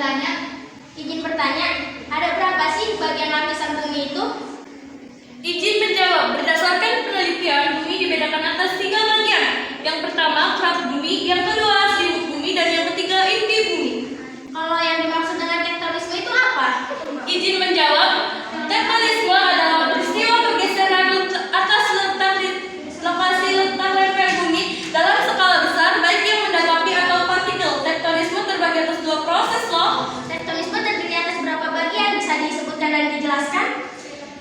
Izin bertanya, ada berapa sih bagian lapisan bumi itu? Izin menjawab, berdasarkan penelitian, bumi dibedakan atas 3 bagian. Yang pertama, kerak bumi, yang kedua, selimut bumi, dan yang ketiga, inti bumi. Kalau yang dimaksud dengan tektonisme itu apa? Izin menjawab, tektonisme adalah peristiwa pergeseran atas lokasi letak lempeng bumi dalam skala besar, baik yang mendapati atau partikel. Tektonisme terbagi atas 2 proses loh. Tektonisme terdiri atas berapa bagian? Bisa disebutkan dan dijelaskan?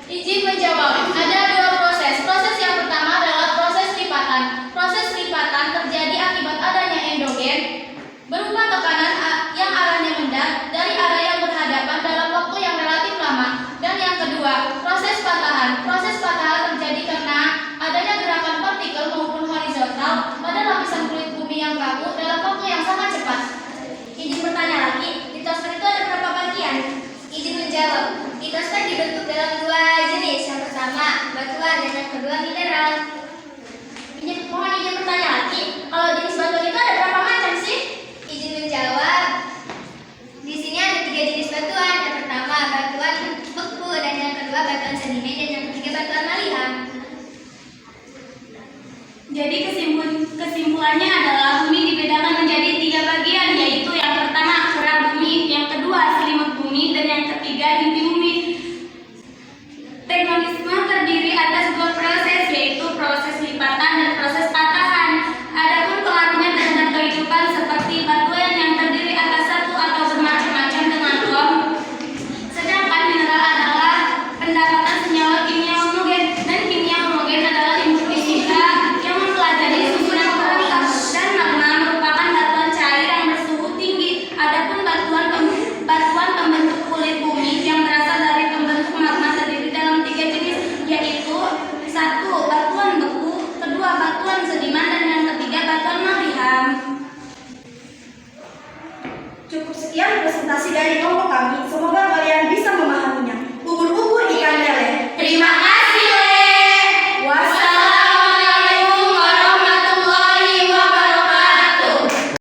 Izin menjawab, ada 2 proses. Proses yang pertama adalah proses lipatan. Proses lipatan terjadi akibat adanya endogen berupa tekanan yang arahnya mendak dari arah yang berhadapan dalam waktu yang relatif lama. Dan yang kedua, proses patahan. Proses patahan terjadi karena adanya gerakan partikel maupun horizontal pada lapisan kulit bumi yang kaku dalam waktu yang sangat cepat. Izin bertanya lagi, litosfer itu ada berapa bagian? Izin menjawab, litosfer dibentuk dalam 2 jenis. Yang pertama, batuan, dan yang kedua, mineral. Mohon izin bertanya lagi, kalau jenis batuan itu ada berapa macam sih? Izin menjawab, di sini ada 3 jenis batuan. Yang pertama, batuan beku, dan yang kedua, batuan sedimen, dan yang ketiga, batuan maliham. Jadi kesimpulannya adalah bumi dibedakan menjadi 3 bagian, yaitu yang pertama kerak bumi, yang kedua selimut bumi, dan yang ketiga inti bumi. Tektonisme terdiri atas 2 proses, yaitu proses lipatan dan proses patahan. Adapun pengaruhnya terhadap kehidupan seperti batuan yang terdiri atas satu atau bermacam-macam dengan atom, sedangkan mineral adalah pendapatan senyawa kimia homogen, dan kimia homogen adalah ilmu fisika yang mempelajari susunan perangkat, dan magma merupakan batuan cair yang bersuhu tinggi. Adapun batuan pembentuk kulit bumi yang berasal dari pembentuk magma terdiri dalam 3 jenis, yaitu 1. Batuan beku, kedua batuan sediman, dan yang ketiga batuan maliham. Cukup sekian presentasi dari kelompok kami. Semoga kalian bisa memahami